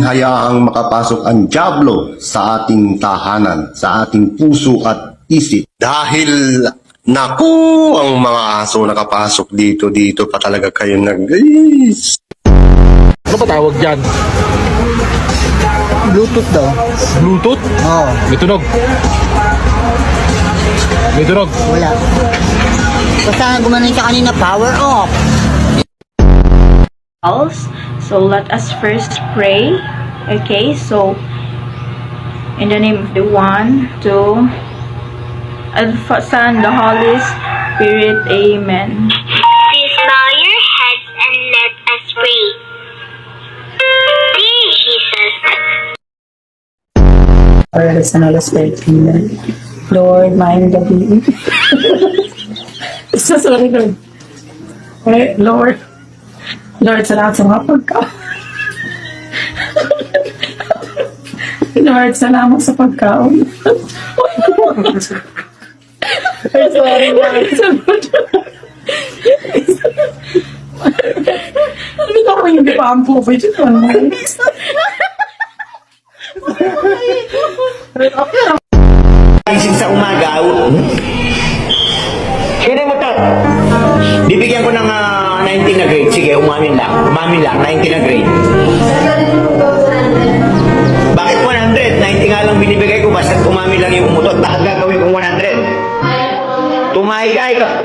hayaang makapasok ang dyablo sa ating tahanan, sa ating puso at isip. Dahil, naku, ang mga aso nakapasok dito pa talaga kayo guys. Ano ba tawag dyan? Bluetooth daw. Bluetooth? Oo. May tunog. May tunog. Wala. Basta gumanon siya kanina, power off. So let us first pray. Okay, so in the name of the One, Two, and the Son, the Holy Spirit. Amen. Please bow your heads and let us pray. Dear Jesus, Lord, Son, Holy Spirit. Amen. Lord, mind the being. Sorry, Lord. Okay, Lord. Lord, salamat sa mga pagkaon. Lord, salamat sa pagkaon. I'm sorry, Lord. Ano ba ako yung pampo? Pwede ko naman. Gising sa umaga, kaya mo to. Bibigyan ko ng 19 na grade. Sige, umamin lang. 19 na grade. Bakit 100? 90 nga lang binibigay ko. Basta umamin lang yung umutot. Bakit gagawin kong 100? Tumahi ka.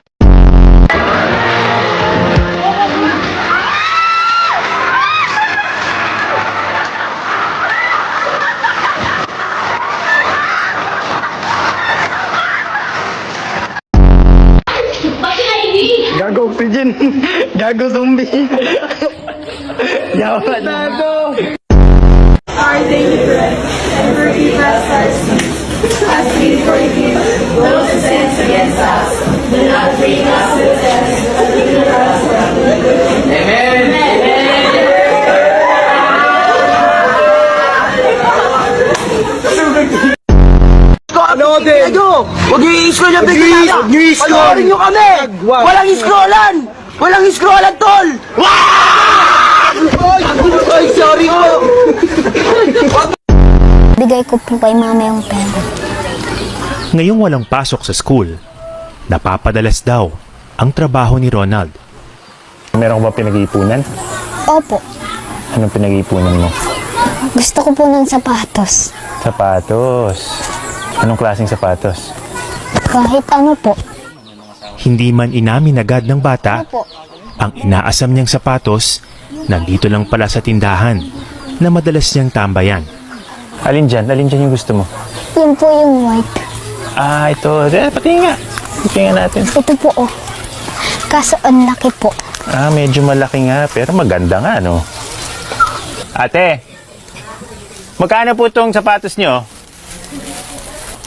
Gago pigeon. Gago zombie. Yawa gago. Our daily bread, and forgive us our sins, as we forgive those who sin against us. Do not bring us to test, but deliver us from evil. Amen. Ano din? Gago! Huwag niyo i-scroll yung bigla na! Huwag niyo i-scroll! Panoorin niyo kami! Walang i-scrollan! Walang i-scrollan, tol! Ay, sorry po! Bigay ko po kay mama yung pera. Ngayong walang pasok sa school, napapadalas daw ang trabaho ni Ronald. Meron ka ba pinag-iipunan? Opo. Anong pinag-iipunan mo? Gusto ko po ng sapatos. Sapatos. Anong klaseng sapatos? Kahit ano po. Hindi man inamin agad ng bata, Opo. ang inaasam niyang sapatos nandito lang pala sa tindahan na madalas niyang tambayan. Alin dyan? Alin dyan yung gusto mo? Yun po yung white. Ah, ito. Pati nga. Tingnan natin. Ito po oh. Kaso ang laki po. Ah, medyo malaki nga. Pero maganda nga, no? Ate, magkano po itong sapatos niyo?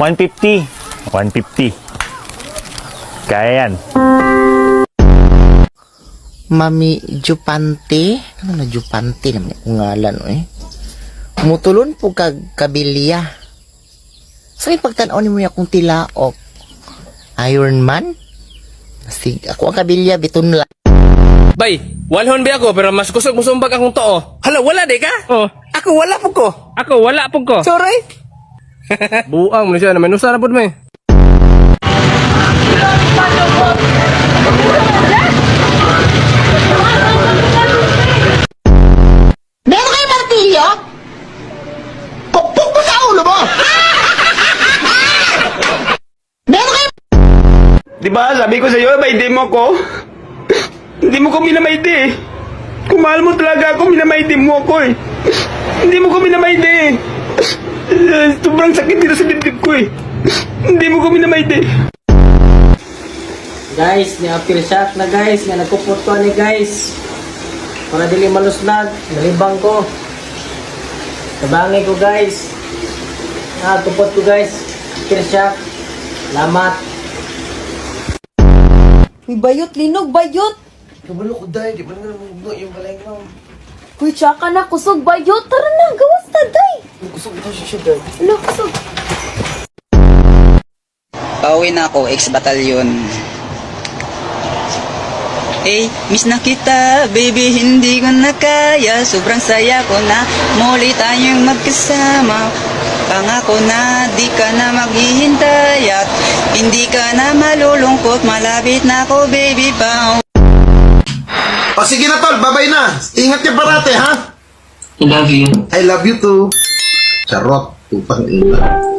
150. 150. Kaya yan. Mami Jupante? Ano na Jupante naman yung ngalan, eh? Mutulon po kag kabilya. So, ipagtanaw ni mo niya kung tilaok. Iron Man? Sige, ako ang kabilya, biton lang. Bay, walhon ba ako pero mas kusog mo sumbag akong too. Hala, wala di ka? Oh. Ako wala po ko. Ako, wala po ko. Sorry. Buang mo siya naman. Nusa na po may. Meron kayo martilyo? Pukpuk mo sa ulo mo! Meron kayo... Diba, sabi ko sa'yo, maide mo ko. Hindi mo ko minamaide. Kung mahal mo talaga ako, minamaide mo ako eh. Hindi mo ko minamaide. Sobrang sakit dito sa dibdib ko eh. Hindi mo ko minamaide. Guys, ni-appeal shock na guys. Nga nagkupot ko ni guys. Para dili maluslag. Nalibang ko. Nabangi ko guys. Kupot ko guys. Appeal shock. Salamat. Uy, bayot, linog, bayot! Kabalo ko dahil, di ba nga naman yung balay mo? Uy, tsaka na, kusog, bayot! Tara na, gawas na, day! Kusog ito siya dahil. Ala, kusog! Pauwi na ako, ex-batalyon. miss na kita, baby, hindi ko na kaya. Sobrang saya ko na muli tayong magkasama. Pangako na di ka na maghihintay at hindi ka na malulungkot. Malapit na ako, baby, pa. O sige na tol, babay na. Ingat ka parate ha. I love you. I love you too. Charot, tupang ina.